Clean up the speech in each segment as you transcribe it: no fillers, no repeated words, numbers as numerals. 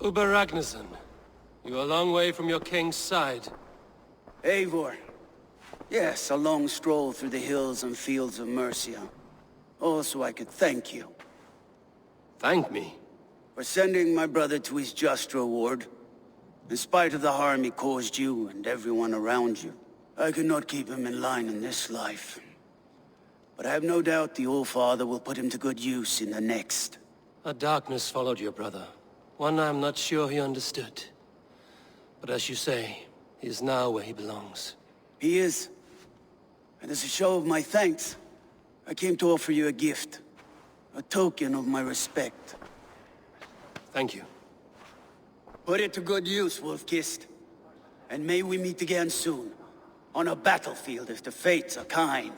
Uber Ragnarsson, you're a long way from your king's side. Eivor. Yes, a long stroll through the hills and fields of Mercia. Also, I could thank you. Thank me? For sending my brother to his just reward. In spite of the harm he caused you and everyone around you, I could not keep him in line in this life. But I have no doubt the All-Father will put him to good use in the next. A darkness followed your brother. One I'm not sure he understood. But as you say, he is now where he belongs. He is. And as a show of my thanks, I came to offer you a gift. A token of my respect. Thank you. Put it to good use, Wolf-Kissed. And may we meet again soon. On a battlefield if the fates are kind.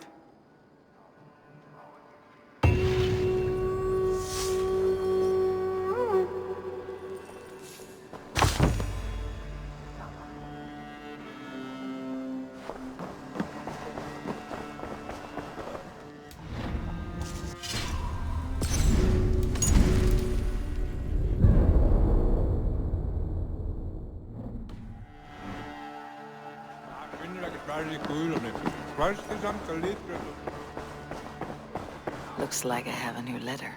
Looks like I have a new letter.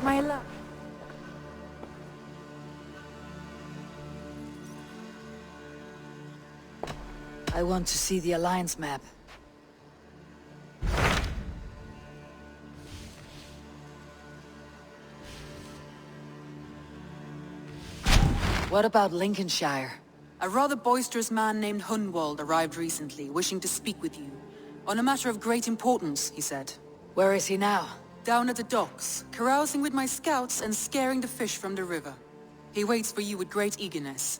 My love. I want to see the Alliance map. What about Lincolnshire? A rather boisterous man named Hunwald arrived recently, wishing to speak with you. On a matter of great importance, he said. Where is he now? Down at the docks, carousing with my scouts and scaring the fish from the river. He waits for you with great eagerness.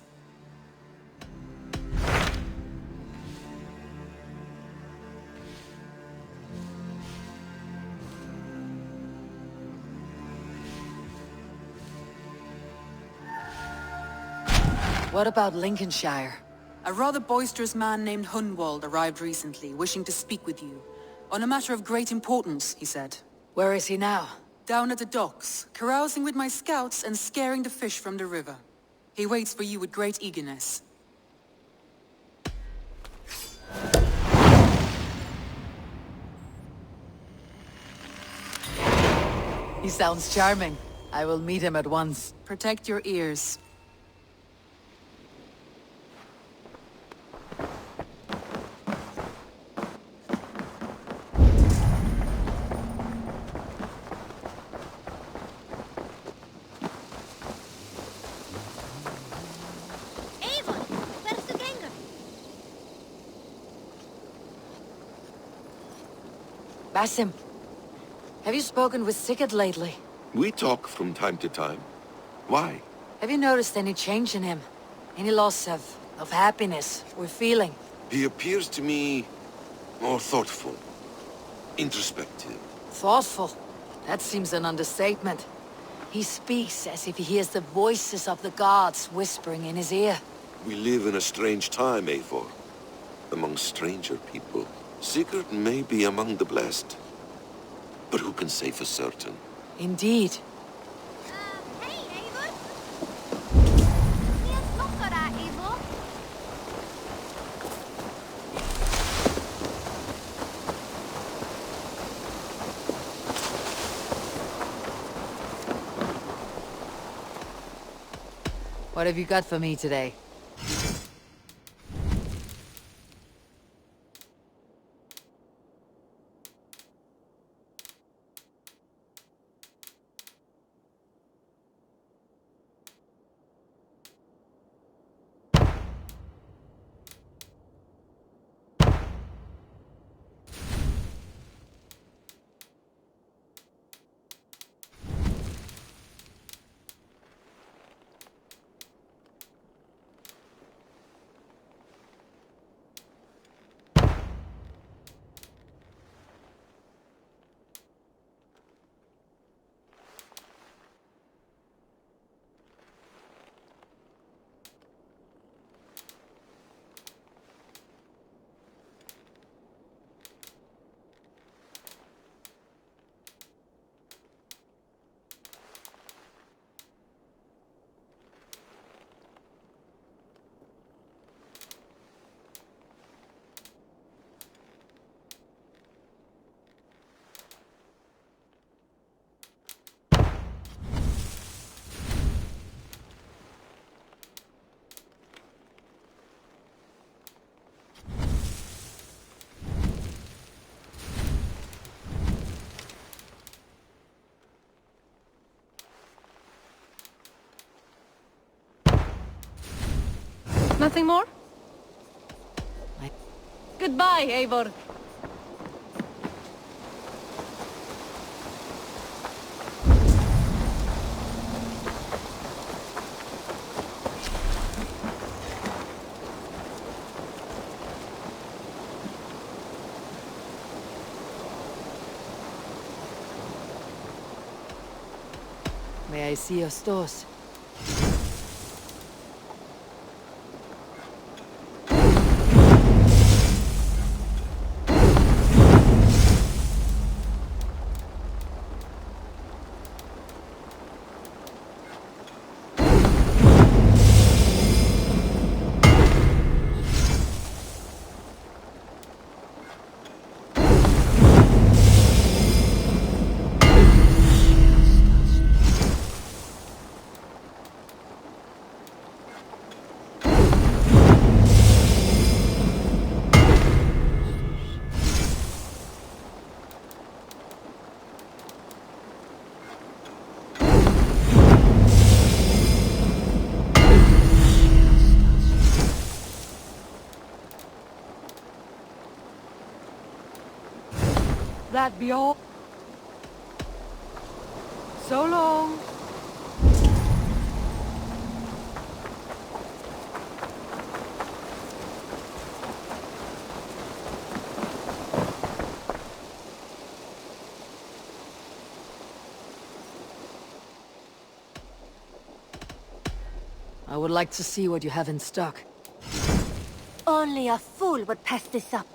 What about Lincolnshire? A rather boisterous man named Hunwald arrived recently, wishing to speak with you. On a matter of great importance, he said. Where is he now? Down at the docks, carousing with my scouts and scaring the fish from the river. He waits for you with great eagerness. He sounds charming. I will meet him at once. Protect your ears. Basim, have you spoken with Sigurd lately? We talk from time to time. Why? Have you noticed any change in him? Any loss of happiness or feeling? He appears to me more thoughtful, introspective. Thoughtful? That seems an understatement. He speaks as if he hears the voices of the gods whispering in his ear. We live in a strange time, Eivor. Among stranger people. Sigurd may be among the blessed. But who can say for certain? Indeed. Hej, Eivor! Helt klocka där, Eivor! What have you got for me today? Nothing more? Goodbye, Eivor. May I see your stores? That be all? So long. I would like to see what you have in stock. Only a fool would pass this up.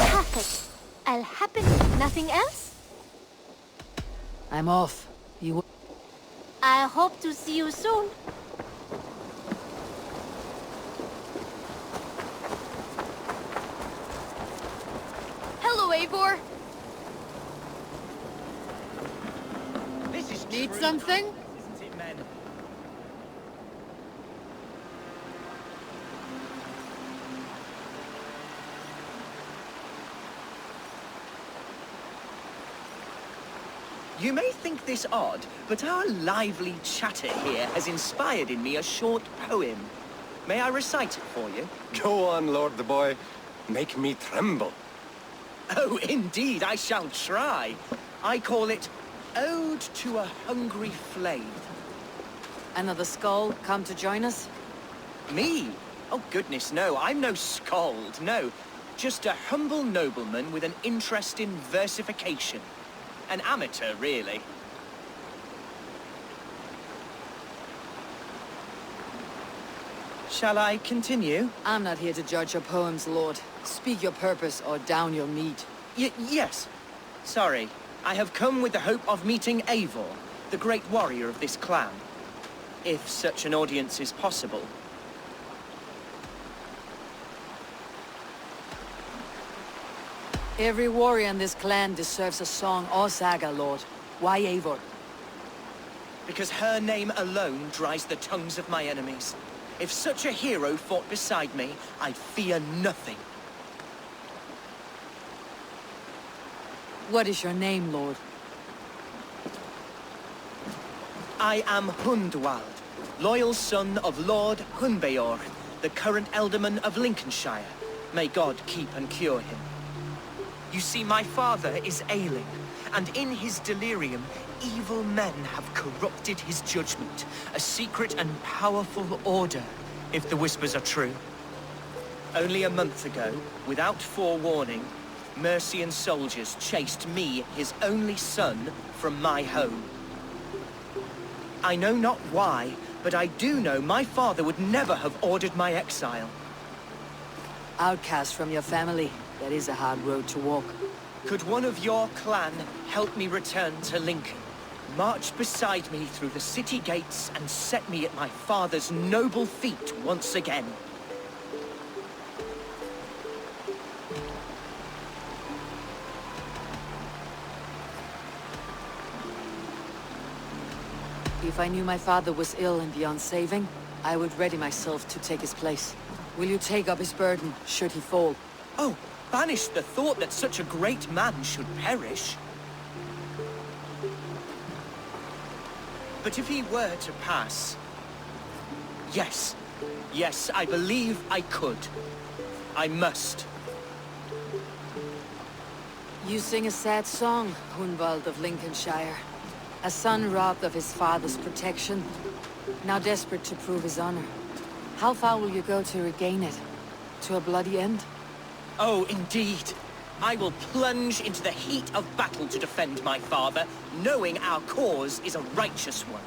Perfect. I'll happen. Nothing else? I'm off. You will... I hope to see you soon. Hello, Eivor. Need something? Isn't it, men? You may think this odd, but our lively chatter here has inspired in me a short poem. May I recite it for you? Go on, Lord the Boy. Make me tremble. Oh, indeed, I shall try. I call it Ode to a Hungry Flame. Another skull come to join us? Me? Oh, goodness, no. I'm no skald, no. Just a humble nobleman with an interest in versification. An amateur, really. Shall I continue? I'm not here to judge your poems, Lord. Speak your purpose or down your meat. Yes. Sorry. I have come with the hope of meeting Eivor, the great warrior of this clan. If such an audience is possible. Every warrior in this clan deserves a song or saga, Lord. Why Eivor? Because her name alone dries the tongues of my enemies. If such a hero fought beside me, I'd fear nothing. What is your name, Lord? I am Hundwald, loyal son of Lord Hunbeorg, the current Elderman of Lincolnshire. May God keep and cure him. You see, my father is ailing, and in his delirium, evil men have corrupted his judgment. A secret and powerful order, if the whispers are true. Only a month ago, without forewarning, Mercian soldiers chased me, his only son, from my home. I know not why, but I do know my father would never have ordered my exile. Outcast from your family. That is a hard road to walk. Could one of your clan help me return to Lincoln? March beside me through the city gates and set me at my father's noble feet once again. If I knew my father was ill and beyond saving, I would ready myself to take his place. Will you take up his burden, should he fall? Oh, banish the thought that such a great man should perish. But if he were to pass... Yes. Yes, I believe I could. I must. You sing a sad song, Hunwald of Lincolnshire. A son robbed of his father's protection, now desperate to prove his honor. How far will you go to regain it? To a bloody end? Oh, indeed. I will plunge into the heat of battle to defend my father, knowing our cause is a righteous one.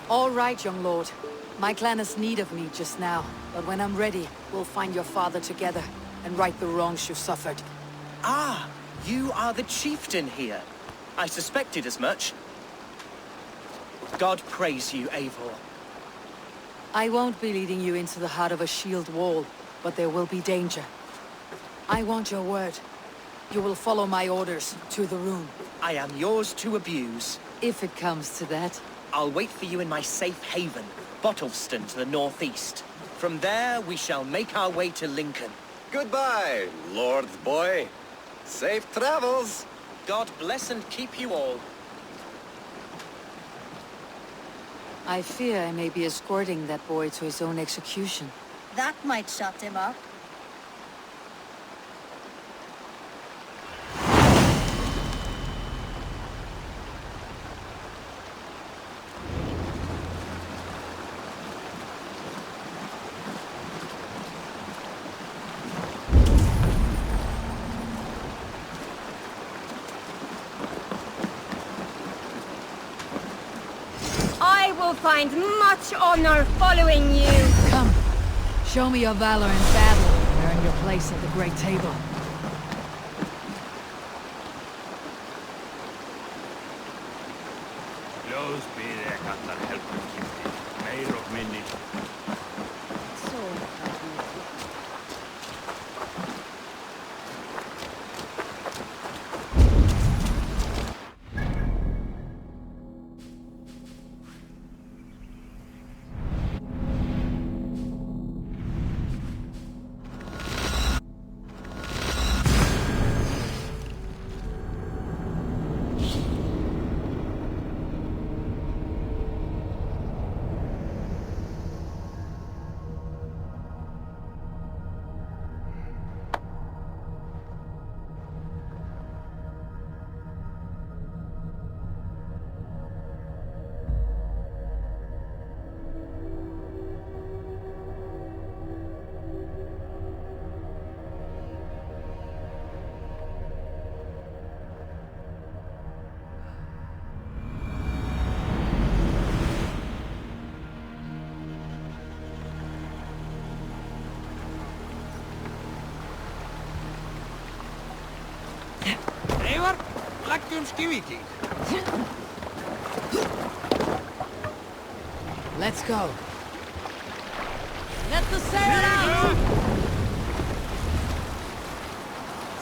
All right, young lord. My clan has need of me just now, but when I'm ready, we'll find your father together and right the wrongs you've suffered. Ah, you are the chieftain here. I suspected as much. God praise you, Eivor. I won't be leading you into the heart of a shield wall, but there will be danger. I want your word. You will follow my orders to the room. I am yours to abuse. If it comes to that. I'll wait for you in my safe haven, Bottleston to the northeast. From there, we shall make our way to Lincoln. Goodbye, Lord boy. Safe travels. God bless and keep you all. I fear I may be escorting that boy to his own execution. That might shut him up. I will find much honor following you. Come, show me your valor in battle and earn your place at the great table. Eivor, leggjum skývíking. Let's go. Let the sail out!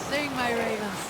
Sing, my ravens.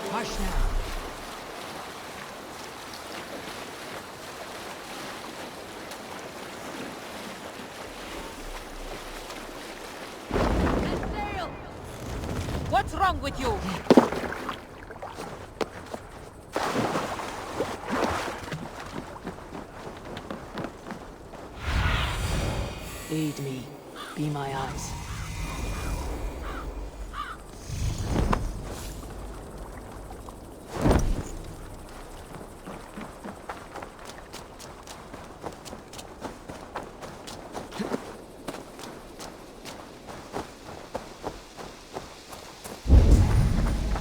Hush now. What's wrong with you? Lead me. Be my eyes.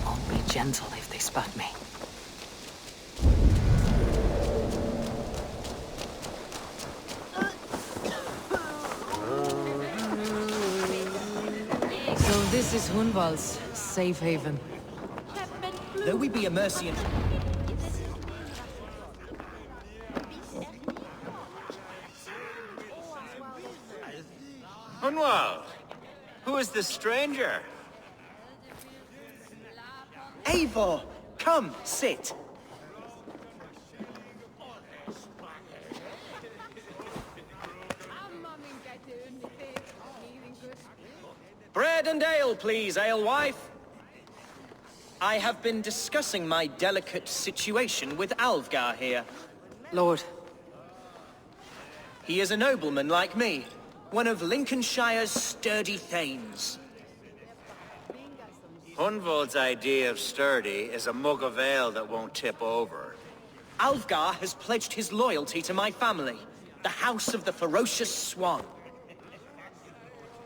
I'll be gentle if they spot me. So this is Hunwald's safe haven. Though we be a Mercian... Hunwald, who is this stranger? Eivor, come, sit. Bread and ale, please, alewife. I have been discussing my delicate situation with Alvgar here. Lord. He is a nobleman like me, one of Lincolnshire's sturdy thanes. Hunwald's idea of sturdy is a mug of ale that won't tip over. Alvgar has pledged his loyalty to my family, the House of the Ferocious Swan.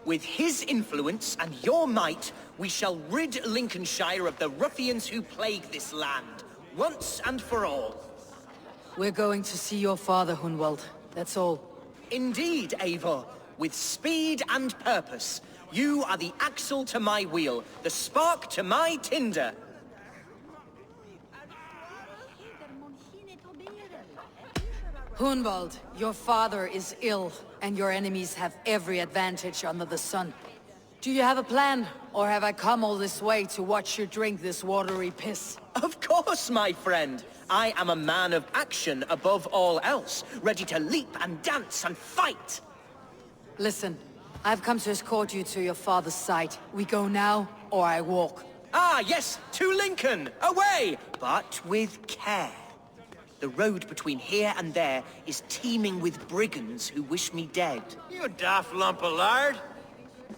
With his influence and your might, we shall rid Lincolnshire of the ruffians who plague this land, once and for all. We're going to see your father, Hunwald. That's all. Indeed, Eivor. With speed and purpose. You are the axle to my wheel, the spark to my tinder. Hunwald, your father is ill, and your enemies have every advantage under the sun. Do you have a plan, or have I come all this way to watch you drink this watery piss? Of course, my friend. I am a man of action above all else, ready to leap and dance and fight. Listen, I've come to escort you to your father's side. We go now, or I walk. Ah, yes, to Lincoln! Away! But with care. The road between here and there is teeming with brigands who wish me dead. You daft lump of lard!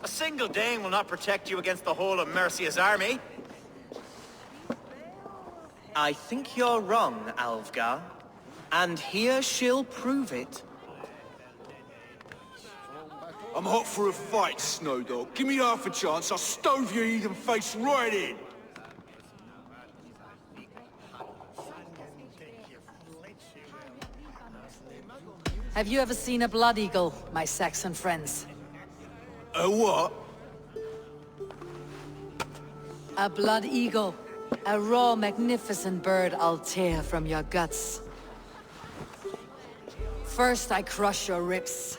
A single Dane will not protect you against the whole of Mercia's army. I think you're wrong, Alvgar. And here she'll prove it. I'm hot for a fight, Snowdog. Give me half a chance, I'll stove your heathen face right in. Have you ever seen a blood eagle, my Saxon friends? A what? A blood eagle. A raw, magnificent bird I'll tear from your guts. First I crush your ribs.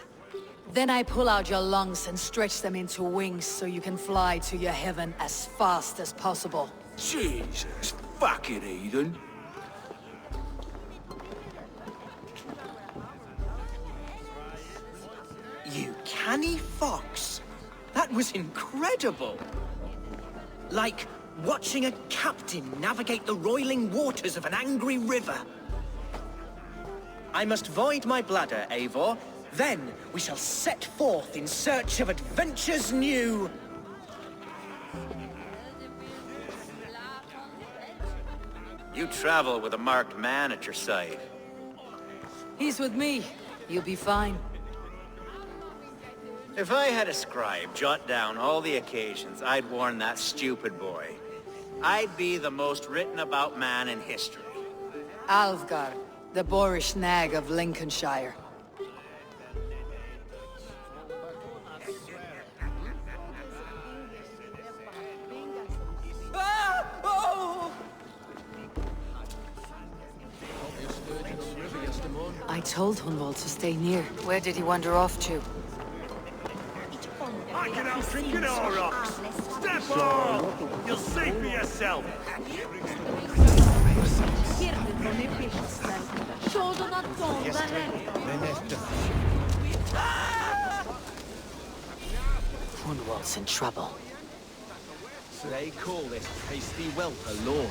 Then I pull out your lungs and stretch them into wings so you can fly to your heaven as fast as possible. Jesus, fucking heathen. You canny fox. That was incredible. Like watching a captain navigate the roiling waters of an angry river. I must void my bladder, Eivor. Then we shall set forth in search of adventures new. You travel with a marked man at your side. He's with me. You'll be fine. If I had a scribe jot down all the occasions I'd warn that stupid boy, I'd be the most written about man in history. Alvgar, the boorish nag of Lincolnshire. Ah! Oh! I told Hunwald to stay near. Where did he wander off to? I can out-drink it all, rocks! Step off! You'll see for yourself! Hunwald's in trouble. They call this tasty whelp a lord.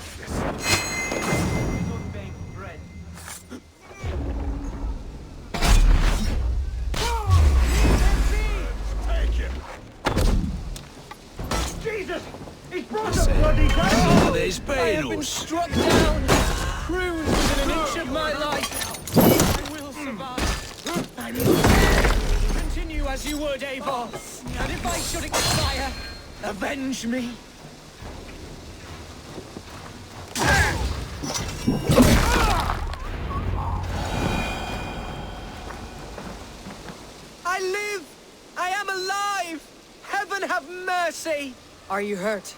Take him! Jesus! He's brought a bloody down! Oh, there's I have been Banos. struck down, pruned within an inch of my life. I will survive. I will continue as you would, Eivor. And if I should expire, avenge me. I live! I am alive! Heaven have mercy! Are you hurt?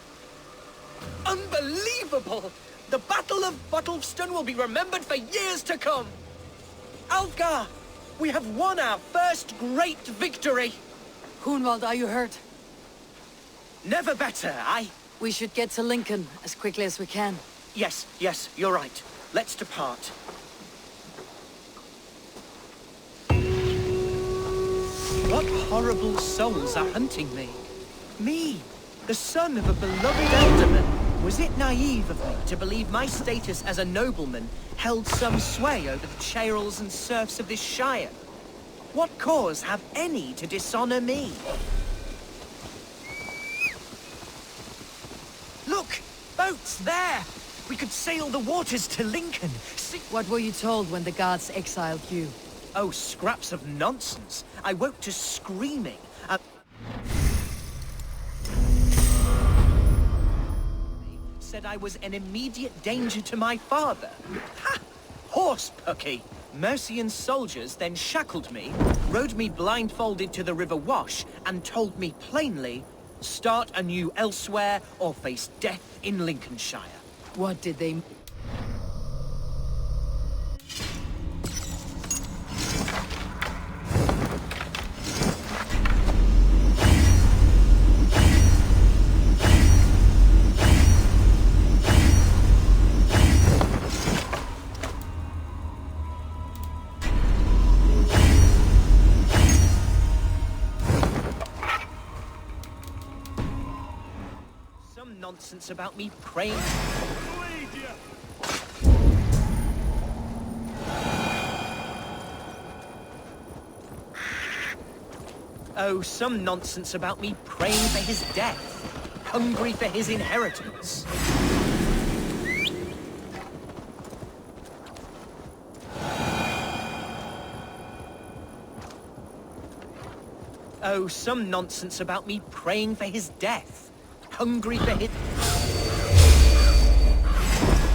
Unbelievable! The Battle of Bottleston will be remembered for years to come! Alfgar! We have won our first great victory! Hunwald, are you hurt? Never better, We should get to Lincoln as quickly as we can. Yes, you're right. Let's depart. What horrible souls are hunting me? Me, the son of a beloved alderman. Was it naive of me to believe my status as a nobleman held some sway over the churls and serfs of this shire? What cause have any to dishonor me? Look! Boats there! We could sail the waters to Lincoln. See What were you told when the gods exiled you? Oh, scraps of nonsense. I woke to screaming. Said I was an immediate danger to my father. Ha! Horse-pucky! Mercian soldiers then shackled me, rode me blindfolded to the River Wash, and told me plainly, start anew elsewhere or face death in Lincolnshire. What did they... Nonsense about me praying. Oh, some nonsense about me praying for his death, hungry for his inheritance. Oh, some nonsense about me praying for his death, hungry for his...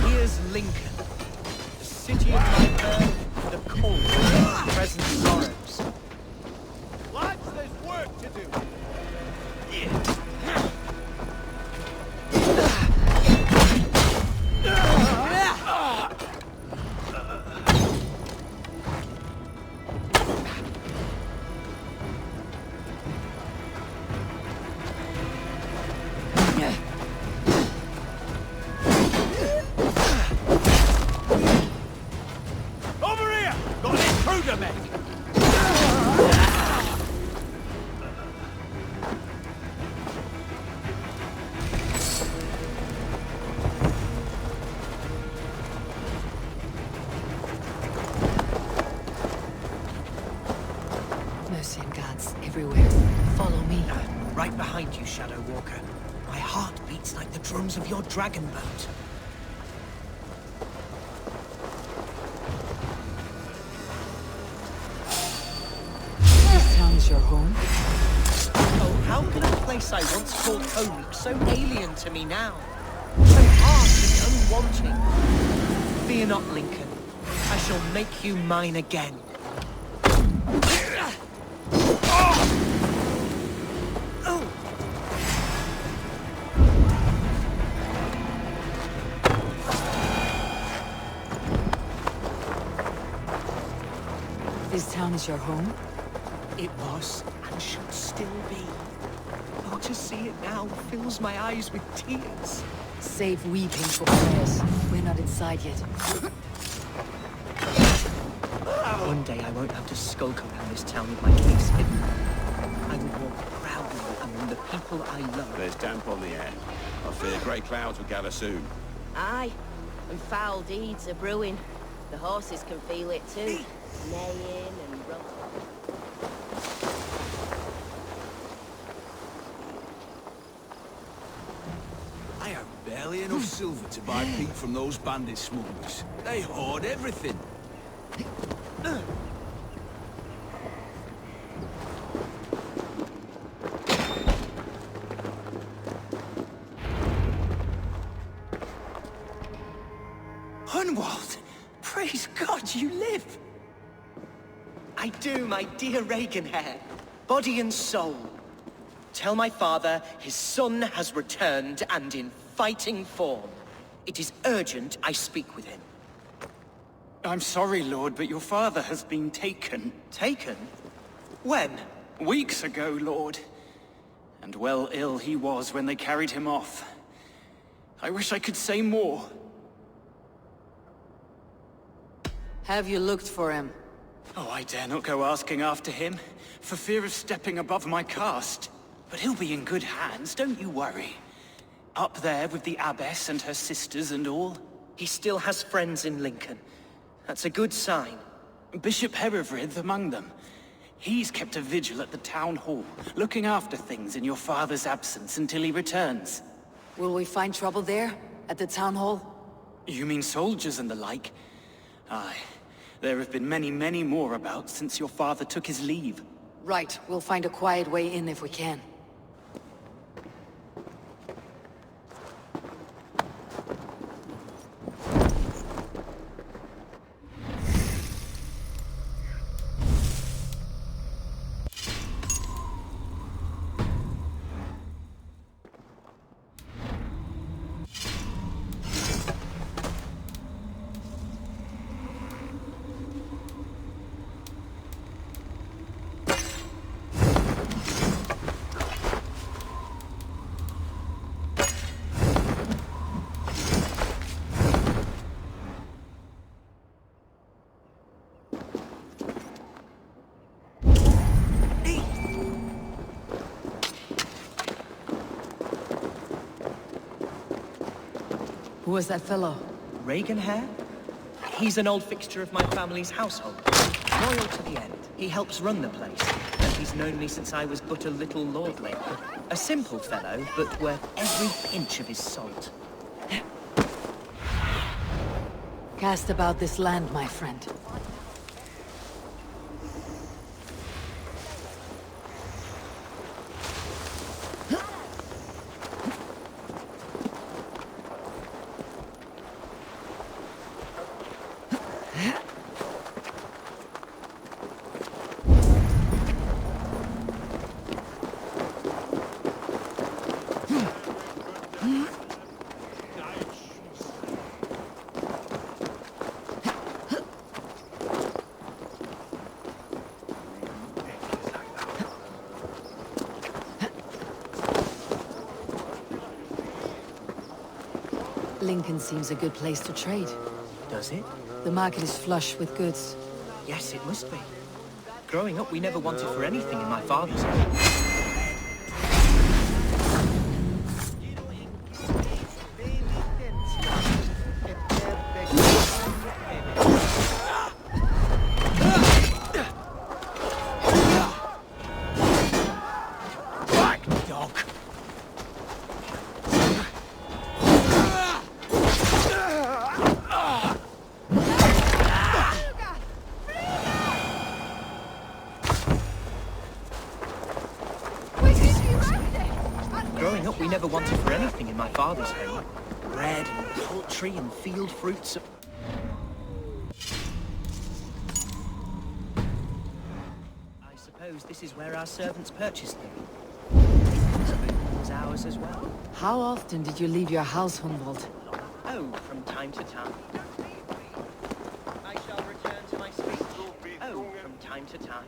Here's Lincoln, the city of my birth, the cause of my present sorrows. Lads, there's work to do! Mercian gods everywhere. Follow me. Right behind you, Shadow Walker. My heart beats like the drums of your dragon boat. This town's your home? Oh, how can a place I once called home look so alien to me now? So harsh and unwanting. Fear not, Lincoln. I shall make you mine again. This town is your home? It was, and should still be. Oh, to see it now fills my eyes with tears. Save weeping for prayers. We're not inside yet. One day I won't have to skulk around this town with my face hidden. I will walk proudly among the people I love. There's damp on the air. I fear grey clouds will gather soon. Aye, and foul deeds are brewing. The horses can feel it too. Neighing and I have barely enough silver to buy peat from those bandit smugglers. They hoard everything. Hunwald! Praise God you live! I do, my dear Reaganhair. Body and soul. Tell my father his son has returned and in fighting form. It is urgent I speak with him. I'm sorry, Lord, but your father has been taken. Taken? When? Weeks ago, Lord. And well ill he was when they carried him off. I wish I could say more. Have you looked for him? Oh, I dare not go asking after him, for fear of stepping above my caste. But he'll be in good hands, don't you worry. Up there with the abbess and her sisters and all. He still has friends in Lincoln. That's a good sign. Bishop Herewrith among them. He's kept a vigil at the town hall, looking after things in your father's absence until he returns. Will we find trouble there, at the town hall? You mean soldiers and the like? Aye. There have been many, many more about since your father took his leave. Right, we'll find a quiet way in if we can. Who was that fellow? Reaganhair? He's an old fixture of my family's household. Loyal to the end. He helps run the place, and he's known me since I was but a little lordling. A simple fellow, but worth every pinch of his salt. Cast about this land, my friend. Lincoln seems a good place to trade. Does it? The market is flush with goods. Yes, it must be. Growing up, we never wanted for anything in my father's home. Growing up, we never wanted for anything in my father's home. Bread and poultry and field fruits. I suppose this is where our servants purchased them. It was ours as well. How often did you leave your house, Hunwald? Oh, from time to time. I shall return to my speech. Oh, from time to time.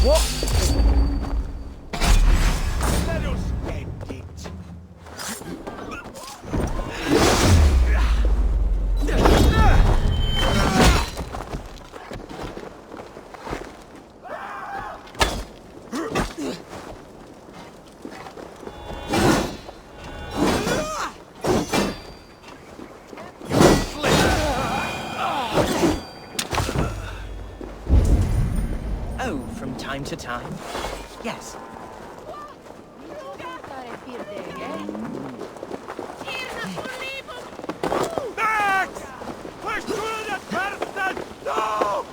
What? Let us end it. Oh, from time to time. Yes. Max! Push through the person! No!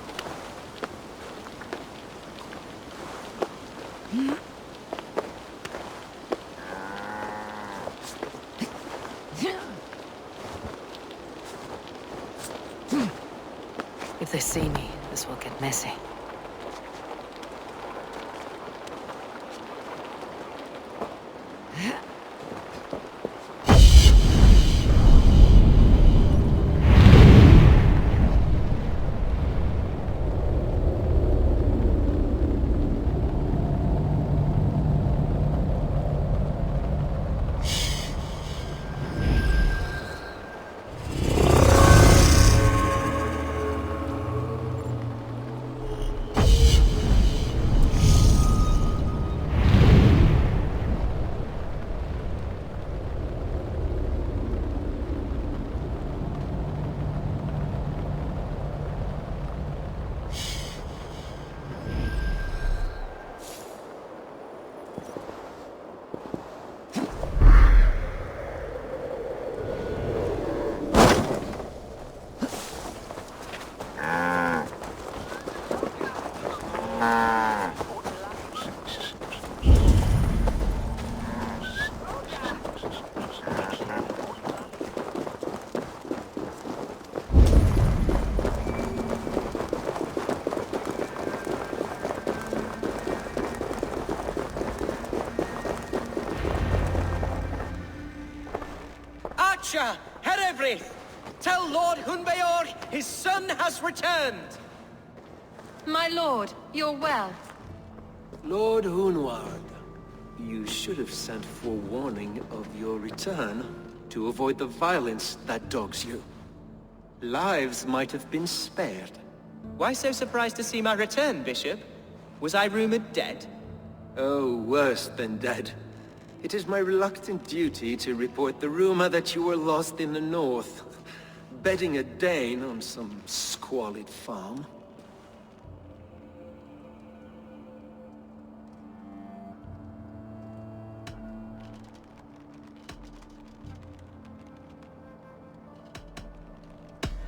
If they see me, this will get messy. Archer, Herevri, tell Lord Hunbeor his son has returned. My lord, you're well. Lord Hunwald, you should have sent forewarning of your return to avoid the violence that dogs you. Lives might have been spared. Why so surprised to see my return, Bishop? Was I rumored dead? Oh, worse than dead. It is my reluctant duty to report the rumor that you were lost in the north, bedding a Dane on some squalid farm.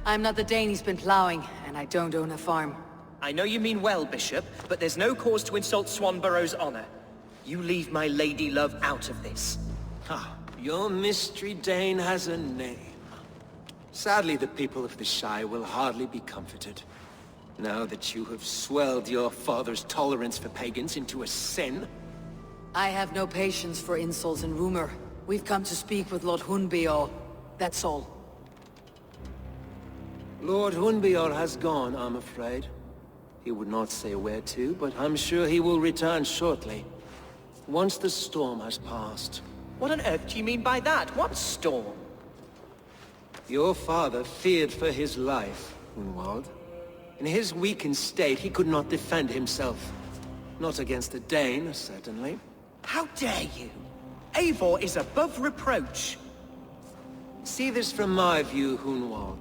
I'm not the Dane he's been plowing, and I don't own a farm. I know you mean well, Bishop, but there's no cause to insult Swanborough's honor. You leave my lady love out of this. Ah, your mystery Dane has a name. Sadly, the people of the Shire will hardly be comforted. Now that you have swelled your father's tolerance for pagans into a sin. I have no patience for insults and rumor. We've come to speak with Lord Hunbeor. That's all. Lord Hunbeor has gone, I'm afraid. He would not say where to, but I'm sure he will return shortly. Once the storm has passed. What on earth do you mean by that? What storm? Your father feared for his life, Hunwald. In his weakened state, he could not defend himself. Not against a Dane, certainly. How dare you? Eivor is above reproach. See this from my view, Hunwald.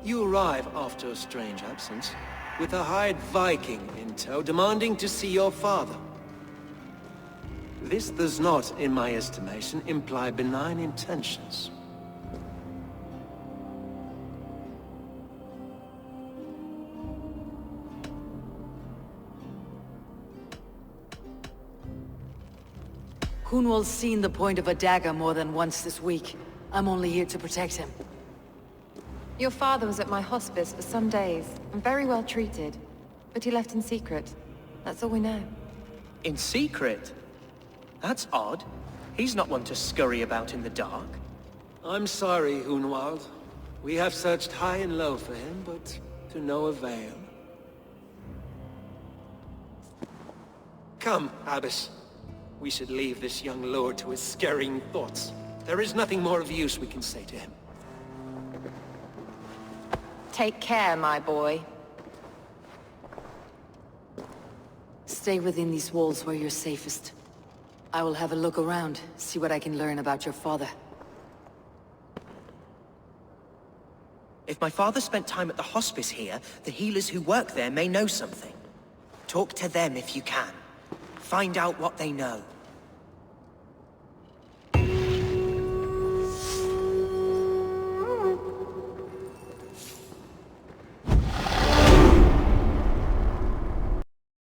You arrive after a strange absence, with a hired Viking in tow, demanding to see your father. This does not, in my estimation, imply benign intentions. Hunwald's seen the point of a dagger more than once this week. I'm only here to protect him. Your father was at my hospice for some days, and very well treated. But he left in secret. That's all we know. In secret? That's odd. He's not one to scurry about in the dark. I'm sorry, Hunwald. We have searched high and low for him, but to no avail. Come, Abbess. We should leave this young lord to his scurrying thoughts. There is nothing more of use we can say to him. Take care, my boy. Stay within these walls where you're safest. I will have a look around, see what I can learn about your father. If my father spent time at the hospice here, the healers who work there may know something. Talk to them if you can. Find out what they know.